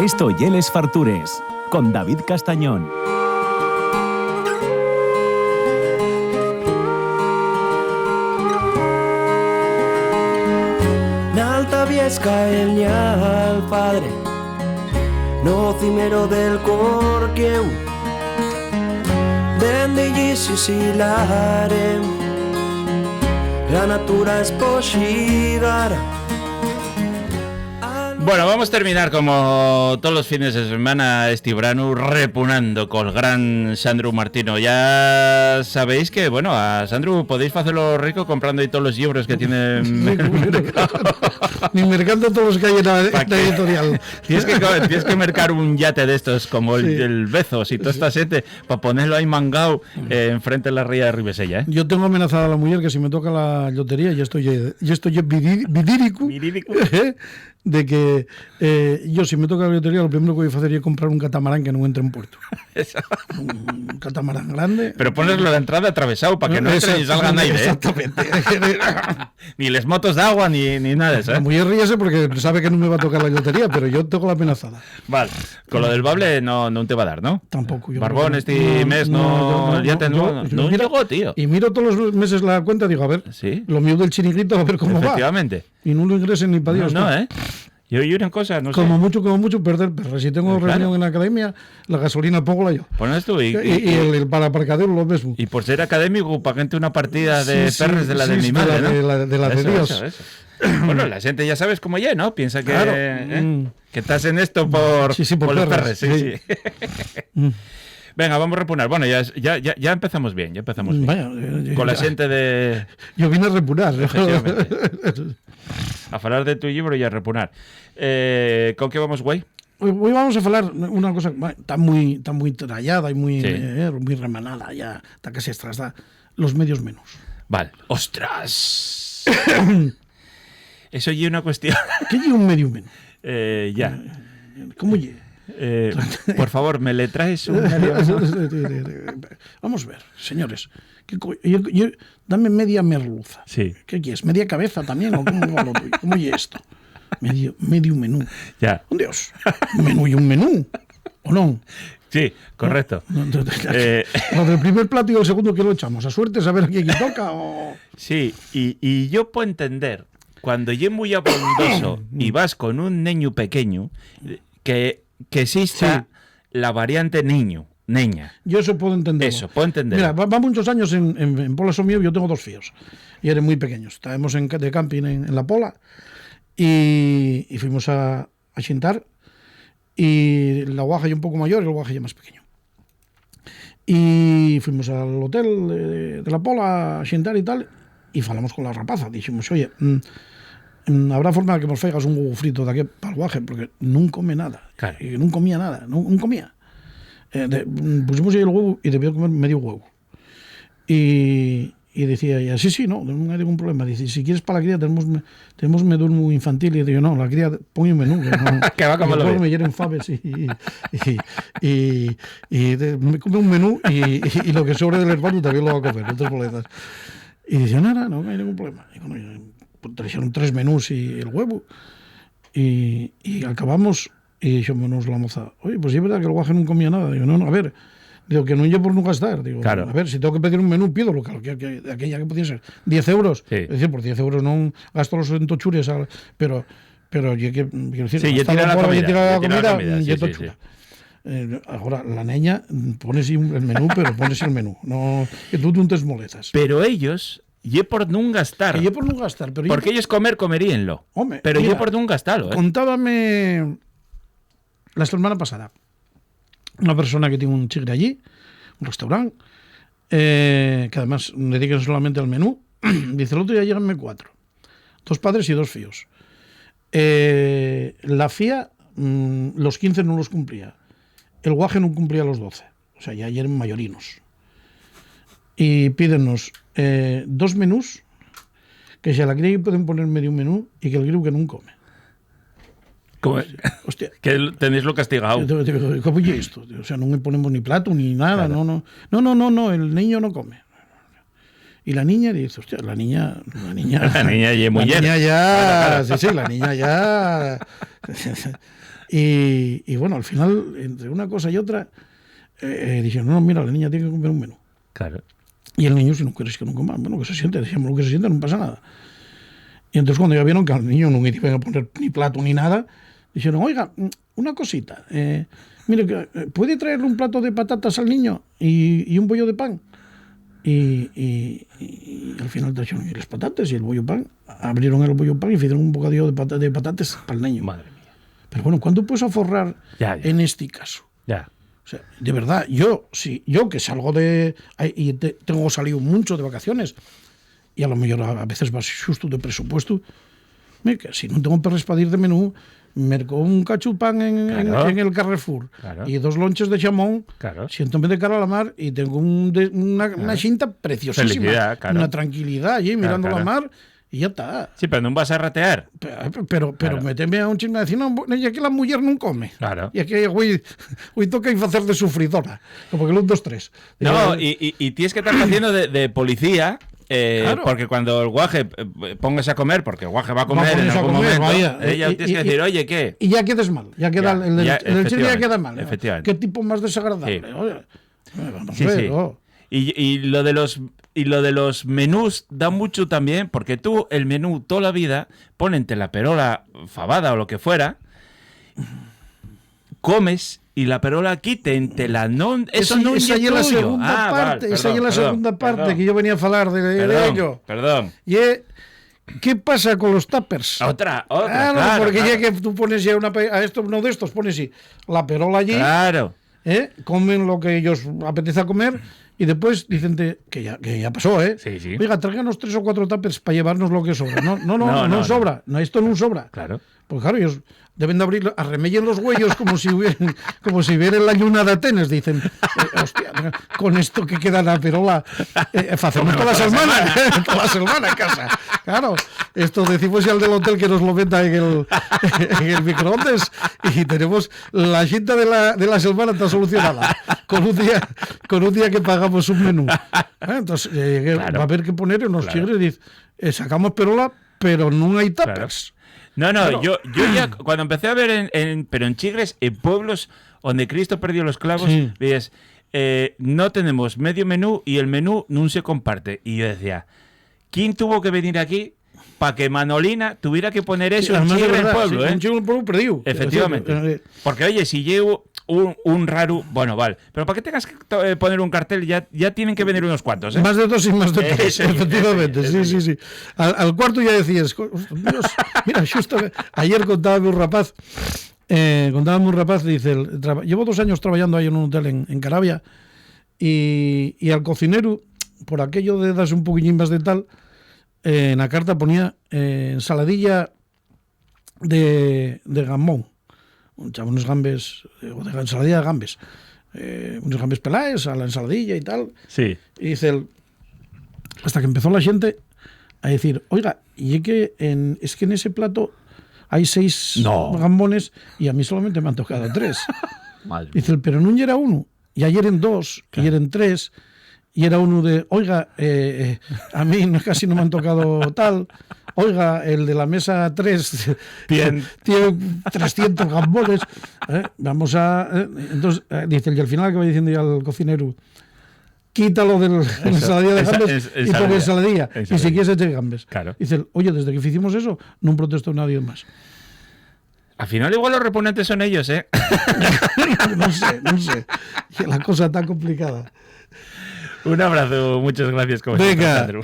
Esto ye Les Fartures, con David Castañón. N'alta Viesca el nyal padre, no cimero del corquieu, bendigis silare, la natura espoxigara. Bueno, vamos a terminar como todos los fines de semana este verano repunando con el gran Sandro Martino. Ya sabéis que, bueno, a Sandro podéis hacerlo rico comprando ahí todos los libros que tiene en el mercado. Ni mercando todos los que hay en la editorial. Tienes que mercar un yate de estos como el Bezos y toda esta gente para ponerlo ahí mangado enfrente de la ría de Ribesella. Yo tengo amenazada a la mujer que si me toca la lotería ya estoy vidírico de que yo si me toca la lotería lo primero que voy a hacer es comprar un catamarán que no entre en puerto. Un catamarán grande. Pero ponerlo a la entrada atravesado para que no entre y salga nadie. Exactamente. Ni les motos de agua ni nada de eso. La mujer ríese porque sabe que no me va a tocar la lotería, pero yo tengo la amenazada. Vale, con lo del bable no te va a dar, ¿no? Tampoco. Yo Barbón, este mes no llegó, tío. Y miro todos los meses la cuenta y digo, a ver, ¿sí? Lo mío del chiringuito, a ver cómo Efectivamente. va. Y no lo ingresen ni para Dios. No, Yo una cosa, no sé. Como mucho perder perra. Si tengo reunión en la academia, la gasolina pongo yo. Pones tú y el para aparcadero lo mismo. Y por ser académico, para gente una partida de perres de la de mi madre, ¿no? De la de Dios. Eso. Bueno, la gente ya sabes cómo ya, ¿no? Piensa que, claro. Que estás en esto por los perres. Sí. Venga, vamos a repunar. Bueno, ya empezamos bien, Vaya, con la gente de... Yo vine a repunar. A hablar de tu libro y a repunar. ¿Con qué vamos, güey? Hoy vamos a hablar una cosa está muy trallada y muy remanada ya, está casi estrasada. Los medios menús. Vale. ¡Ostras! Eso ya es una cuestión. ¿Qué es un medio menú? Ya. ¿Cómo es? Por favor, ¿me le traes un medio menú? Vamos a ver, señores. Dame media merluza. Sí. ¿Qué quieres? ¿Media cabeza también? ¿O cómo va lo tuyo? ¿Cómo es esto? Medio menú. Ya. Dios, un menú y un menú. ¿O no? Sí, correcto. Lo del primer plato y el segundo que lo echamos. A suerte saber a quién toca. O... Sí, y yo puedo entender, cuando yo muy abundoso y vas con un niño pequeño, que exista la variante niña. Yo eso puedo entender. Mira, va muchos años en Pola Somío, yo tengo 2 fíos. Y eran muy pequeños. Estábamos de camping en La Pola y fuimos a xintar. Y la guaja ya un poco mayor y el guaja ya más pequeño. Y fuimos al hotel de La Pola a xintar y tal. Y falamos con la rapaza. Dijimos, oye, habrá forma de que nos faigas un huevo frito de aquí para el guaje, porque no come nada. Claro. Y no comía nada, no comía. Pusimos ahí el huevo y debió comer medio huevo. Y decía ella, sí, no hay ningún problema. Dice, si quieres para la cría tenemos menú infantil. Y digo, no, la cría pon un menú. Que va como lo ve. Me hieren faves y me come un menú y lo que sobre del hermano también lo va a comer, otras boletas. Y dice, no hay ningún problema. Y bueno, trajeron 3 menús y el huevo. Y acabamos y dijimos la moza, oye, pues sí es verdad que el guaje no comía nada. Digo, no, a ver, digo que no yo por no gastar. Digo, claro. A ver, si tengo que pedir un menú, pido lo que aquella que podía ser 10 euros. Sí. Es decir, por 10 euros no gasto los entochures, pero yo quiero decir, sí, tira la comida, sí. Ahora, la niña pone sí el menú, pero pone sí el menú. No, que tú te molestas. Pero ellos... Y por no gastar. Pero porque ellos comeríanlo. Hombre, pero mira, yo por no gastarlo. Contábame la semana pasada una persona que tiene un chigre allí, un restaurante, que además dedica solamente al menú. Dice, el otro día lleganme 4. 2 padres y 2 fíos. La fía, los 15 no los cumplía. El guaje no cumplía los 12. O sea, ya eran mayorinos. Y pídenos 2 menús, que si a la cría pueden poner medio menú y que el griu que no come. ¿Cómo? Hostia. Que tenéis lo castigado. ¿Cómo es esto? O sea, no le ponemos ni plato ni nada. Claro. No, el niño no come. Y la niña dice, hostia, la niña ya es muy la niña ya, claro. Sí, la niña ya Y bueno, al final, entre una cosa y otra, dijeron, no, mira, la niña tiene que comer un menú. Claro. Y el niño, si no quieres que no coma, bueno, que se siente, decíamos lo que se siente, no pasa nada. Y entonces cuando ya vieron que al niño no iban a poner ni plato ni nada, dijeron, oiga, una cosita, mire, ¿puede traerle un plato de patatas al niño y un bollo de pan? Y al final trajeron las patatas y el bollo pan, abrieron el bollo pan y hicieron un bocadillo de patatas para el niño. Madre mía. Pero bueno, ¿cuánto puedes aforrar Ya. en este caso? Ya. O sea, de verdad, yo que salgo tengo salido mucho de vacaciones y a lo mejor a veces vas justo de presupuesto, que si no tengo perres para ir de menú, merco un cachupán en el Carrefour y 2 lonches de jamón, siéntome de cara a la mar y tengo una xinta preciosísima, una tranquilidad allí mirando la mar y ya está. Sí, pero no vas a ratear. Pero meteme a un chisme de decir, no, ya que la mujer no come. Claro. Y aquí hoy toca hacer de sufridora. Como que el 1, 2, 3. No, y tienes que estar haciendo de policía. Claro. Porque cuando el guaje pongas a comer, porque el guaje va a comer en algún momento, ella tienes que decir, oye, ¿qué? Y ya quedas mal, ya queda el chiste ya queda mal. Efectivamente. ¿Qué tipo más desagradable? Sí. Oye, vamos Sí, a ver, sí. Y lo de los menús da mucho también, porque tú el menú toda la vida ponente la perola fabada o lo que fuera, comes y la perola quítente la non eso non esa é é a tuyo. segunda parte, esa é a segunda parte que yo venía a falar de ello. Perdón. Y ¿qué pasa con los tuppers? Otra, claro, porque ya que tú pones ya a esto, uno de estos, pones la perola allí, claro, comen lo que ellos apetece comer y después dicen que ya pasó, Sí, sí. Oiga, tráiganos 3 o 4 tuppers para llevarnos lo que sobra. No sobra, no, esto no sobra. Claro. Pues claro, ellos deben de abrir, arremellen los huellos como si vieran la luna de Atenas, dicen, hostia, con esto que queda la perola, hacemos toda la semana en casa. Claro, esto decimos ya al del hotel que nos lo meta en el microondas y tenemos la xinta de la semana está solucionada con un día que pagamos un menú. Entonces va a haber que poner unos chigres y dice, sacamos perola, pero no hay tuppers. No, Claro. yo ya cuando empecé a ver pero en Chigres, en pueblos donde Cristo perdió los clavos, Sí. dices, no tenemos medio menú y el menú no se comparte. Y yo decía, ¿quién tuvo que venir aquí para que Manolina tuviera que poner eso en Además, de Chigre en verdad, pueblo? un chigre en pueblo perdido. Efectivamente. Porque oye, si llevo un raro, bueno, vale, pero para que tengas que poner un cartel ya tienen que venir unos cuantos, ¿eh? Más de 2 y más de 3, Eso, efectivamente. eso. Sí. Al cuarto ya decías, Dios, mira, ayer contábame un rapaz, dice, llevo 2 años trabajando ahí en un hotel en Carabia y al cocinero, por aquello de darse un poquillín más de tal, en la carta ponía ensaladilla de gambón, unos gambes, o de ensaladilla de gambes, unos gambes pelaes a la ensaladilla y tal. Sí. Y dice hasta que empezó la gente a decir, oiga, y es que en ese plato hay 6 gambones y a mí solamente me han tocado 3. Madre Dice, pero no era 1, y ayer en 2, y eran 3, y era uno de, oiga, a mí casi no me han tocado tal, oiga, el de la mesa 3 tiene 300 gambones, vamos a... entonces, dice, y al final que va diciendo ya al cocinero, quítalo de la ensaladilla de gambes y pon ensaladilla. Y si quieres eche gambes. Claro. Dice, oye, desde que hicimos eso, no protestó nadie más. Al final igual los reponentes son ellos, ¿eh? No sé. La cosa está complicada. Un abrazo, muchas gracias. Venga. Sandro.